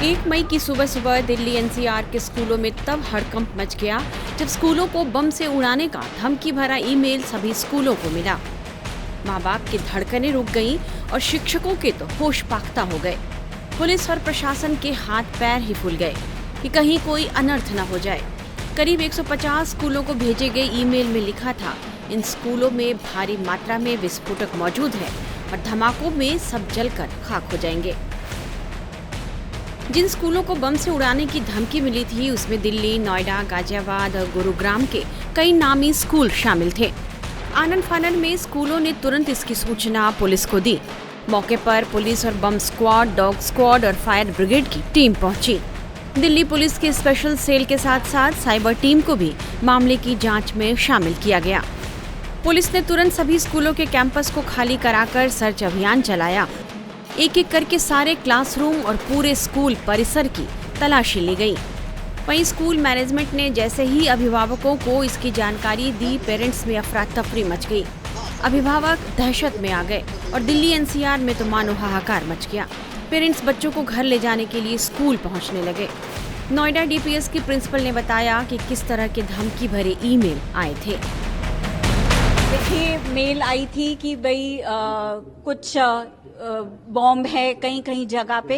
1 मई की सुबह सुबह दिल्ली एनसीआर के स्कूलों में तब हड़कंप मच गया जब स्कूलों को बम से उड़ाने का धमकी भरा ईमेल सभी स्कूलों को मिला। माँ बाप की धड़कनें रुक गईं और शिक्षकों के तो होश पाख्ता हो गए। पुलिस और प्रशासन के हाथ पैर ही फूल गए कि कहीं कोई अनर्थ न हो जाए। करीब 150 स्कूलों को भेजे गए ईमेल में लिखा था, इन स्कूलों में भारी मात्रा में विस्फोटक मौजूद है और धमाकों में सब जलकर खाक हो जाएंगे। जिन स्कूलों को बम से उड़ाने की धमकी मिली थी उसमें दिल्ली, नोएडा, गाजियाबाद और गुरुग्राम के कई नामी स्कूल शामिल थे। आनन फानन में स्कूलों ने तुरंत इसकी सूचना पुलिस को दी। मौके पर पुलिस और बम स्क्वाड, डॉग स्क्वाड और फायर ब्रिगेड की टीम पहुंची। दिल्ली पुलिस के स्पेशल सेल के साथ साथ साइबर टीम को भी मामले की जांच में शामिल किया गया। पुलिस ने तुरंत सभी स्कूलों के कैंपस को खाली कराकर सर्च अभियान चलाया। एक एक करके सारे क्लासरूम और पूरे स्कूल परिसर की तलाशी ली गई। वहीं स्कूल मैनेजमेंट ने जैसे ही अभिभावकों को इसकी जानकारी दी, पेरेंट्स में अफरा तफरी मच गई। अभिभावक दहशत में आ गए और दिल्ली एनसीआर में तो मानो हाहाकार मच गया। पेरेंट्स बच्चों को घर ले जाने के लिए स्कूल पहुंचने लगे। नोएडा डीपीएस की प्रिंसिपल ने बताया कि किस तरह के धमकी भरे ईमेल आए थे। देखिए, मेल आई थी कि भाई कुछ बॉम्ब है कहीं कहीं जगह पे,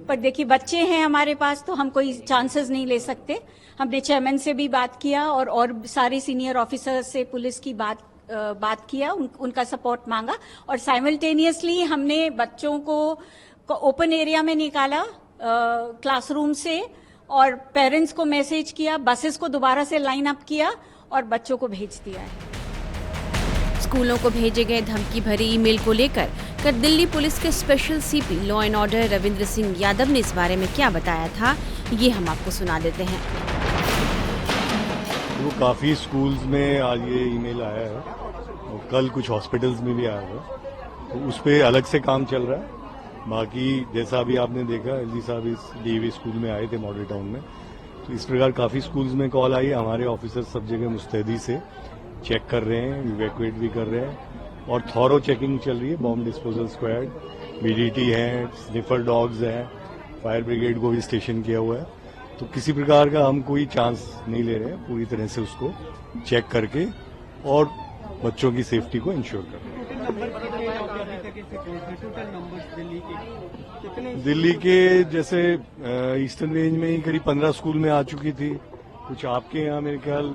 पर देखिए बच्चे हैं हमारे पास तो हम कोई चांसेस नहीं ले सकते। हमने चेयरमैन से भी बात किया और सारे सीनियर ऑफिसर्स से पुलिस की बात किया, उनका सपोर्ट मांगा और साइमल्टेनियसली हमने बच्चों को ओपन एरिया में निकाला क्लासरूम से और पेरेंट्स को मैसेज किया, बसेस को दोबारा से लाइन अप किया और बच्चों को भेज दिया है। स्कूलों को भेजे गए धमकी भरी ईमेल को लेकर कल दिल्ली पुलिस के special CP law and order Ravindra Singh Yadav ने इस बारे में क्या बताया था, ये हम आपको सुना देते हैं। वो काफ़ी स्कूल्स में आज ये ईमेल आया है और कल कुछ हॉस्पिटल्स में भी आया है, तो उस पर अलग से काम चल रहा है। बाकी जैसा अभी आपने देखा, एलजी साहब इस डीवी स्कूल में आए थे मॉडल टाउन में, तो इस प्रकार काफ़ी स्कूल्स में कॉल आई। हमारे ऑफिसर सब जगह मुस्तैदी से चेक कर रहे हैं, इवैक्यूएट भी कर रहे हैं और थॉरो चेकिंग चल रही है। बॉम्ब डिस्पोजल स्क्वाड, बीडीटी है, स्निफर डॉग्स हैं, फायर ब्रिगेड को भी स्टेशन किया हुआ है। तो किसी प्रकार का हम कोई चांस नहीं ले रहे हैं, पूरी तरह से उसको चेक करके और बच्चों की सेफ्टी को इंश्योर कर रहे हैं। दिल्ली के जैसे ईस्टर्न रेंज में ही करीब 15 स्कूल में आ चुकी थी। कुछ आपके यहाँ मेरे ख्याल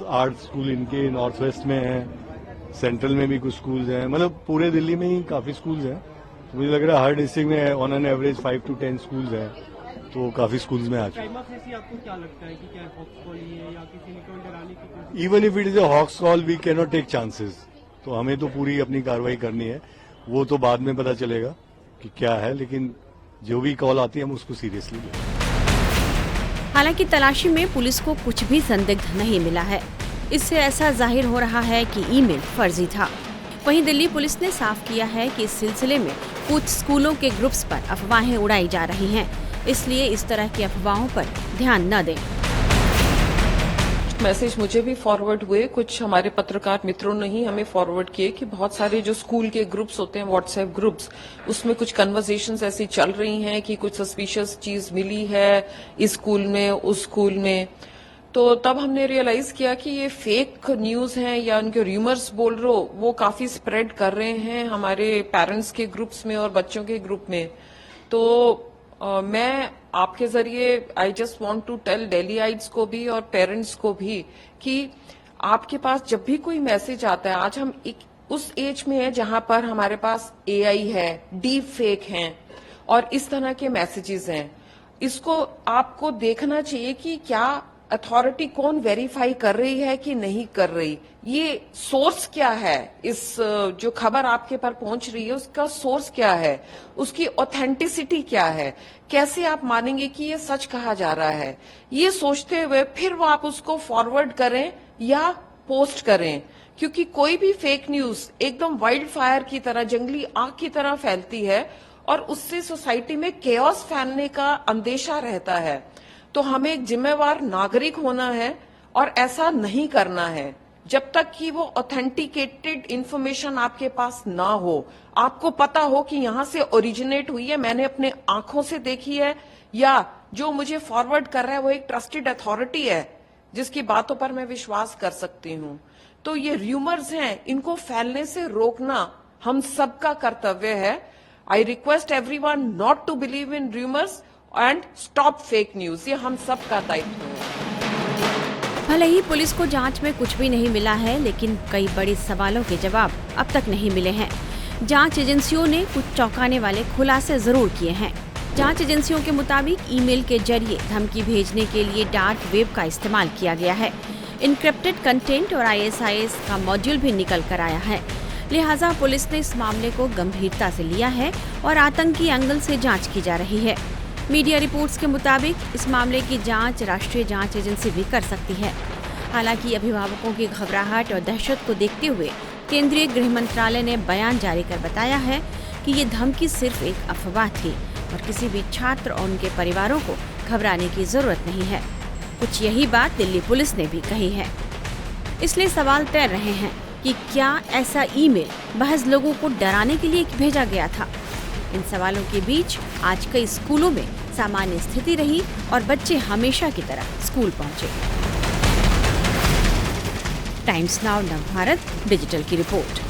8 स्कूल इनके नॉर्थ वेस्ट में हैं, सेंट्रल में भी कुछ स्कूल्स हैं, मतलब पूरे दिल्ली में ही काफी स्कूल्स हैं। तो मुझे लग रहा है हर डिस्ट्रिक्ट में on an average 5 to 10 schools हैं, तो काफी स्कूल्स में आ चुके हैं। आपको क्या लगता है कि क्या हॉक्स कॉल है या किसी ने कोई डराने की कोशिश? Even if it is a hoax call we can not take chances. तो हमें तो पूरी अपनी कार्रवाई करनी है, वो तो बाद में पता चलेगा कि क्या है, लेकिन जो भी कॉल आती है हम उसको सीरियसली लेते हैं। हालांकि तलाशी में पुलिस को कुछ भी संदिग्ध नहीं मिला है। इससे ऐसा जाहिर हो रहा है कि ईमेल फर्जी था। वहीं दिल्ली पुलिस ने साफ किया है कि इस सिलसिले में कुछ स्कूलों के ग्रुप्स पर अफवाहें उड़ाई जा रही हैं, इसलिए इस तरह की अफवाहों पर ध्यान न दें। मैसेज मुझे भी फॉरवर्ड हुए, कुछ हमारे पत्रकार मित्रों ने ही हमें फॉरवर्ड किए कि बहुत सारे जो स्कूल के ग्रुप्स होते हैं, व्हाट्सएप ग्रुप्स, उसमें कुछ कन्वर्सेशंस ऐसी चल रही हैं कि कुछ सस्पिशियस चीज मिली है इस स्कूल में, उस स्कूल में। तो तब हमने रियलाइज किया कि ये फेक न्यूज हैं या उनके र्यूमर्स बोल रहे हो, वो काफी स्प्रेड कर रहे हैं हमारे पेरेंट्स के ग्रुप्स में और बच्चों के ग्रुप में। तो मैं आपके जरिए I just want to tell Delhiites को भी और पेरेंट्स को भी कि आपके पास जब भी कोई मैसेज आता है, आज हम उस एज में है जहां पर हमारे पास एआई है, डीप फेक हैं और इस तरह के मैसेजेस हैं, इसको आपको देखना चाहिए कि क्या अथॉरिटी कौन वेरीफाई कर रही है कि नहीं कर रही, ये सोर्स क्या है, इस जो खबर आपके पर पहुंच रही है उसका सोर्स क्या है, उसकी ऑथेंटिसिटी क्या है, कैसे आप मानेंगे कि ये सच कहा जा रहा है। ये सोचते हुए फिर वो आप उसको फॉरवर्ड करें या पोस्ट करें, क्योंकि कोई भी फेक न्यूज एकदम वाइल्ड फायर की तरह, जंगली आग की तरह फैलती है और उससे सोसाइटी में केओस फैलने का अंदेशा रहता है। तो हमें एक जिम्मेवार नागरिक होना है और ऐसा नहीं करना है। जब तक कि वो ऑथेंटिकेटेड इंफॉर्मेशन आपके पास ना हो, आपको पता हो कि यहां से ओरिजिनेट हुई है, मैंने अपने आंखों से देखी है, या जो मुझे फॉरवर्ड कर रहा है वो एक ट्रस्टेड अथॉरिटी है जिसकी बातों पर मैं विश्वास कर सकती हूं, तो ये र्यूमर्स हैं, इनको फैलने से रोकना हम सबका कर्तव्य है। I request everyone not to believe in rumours and stop fake news, ये हम सबका दायित्व है। भले ही पुलिस को जांच में कुछ भी नहीं मिला है, लेकिन कई बड़े सवालों के जवाब अब तक नहीं मिले हैं। जांच एजेंसियों ने कुछ चौंकाने वाले खुलासे जरूर किए हैं। जांच एजेंसियों के मुताबिक ईमेल के जरिए धमकी भेजने के लिए डार्क वेब का इस्तेमाल किया गया है। इनक्रिप्टेड कंटेंट और ISIS का मॉड्यूल भी निकल कर आया है। लिहाजा पुलिस ने इस मामले को गंभीरता से लिया है और आतंकी एंगल से जांच की जा रही है। मीडिया रिपोर्ट्स के मुताबिक इस मामले की जांच राष्ट्रीय जांच एजेंसी भी कर सकती है। हालांकि अभिभावकों की घबराहट और दहशत को देखते हुए केंद्रीय गृह मंत्रालय ने बयान जारी कर बताया है कि ये धमकी सिर्फ एक अफवाह थी और किसी भी छात्र और उनके परिवारों को घबराने की जरूरत नहीं है। कुछ यही बात दिल्ली पुलिस ने भी कही है। इसलिए सवाल तैर रहे हैं कि क्या ऐसा ईमेल महज लोगों को डराने के लिए भेजा गया था। इन सवालों के बीच आज कई स्कूलों में सामान्य स्थिति रही और बच्चे हमेशा की तरह स्कूल पहुंचे। टाइम्स नाउ नवभारत डिजिटल की रिपोर्ट।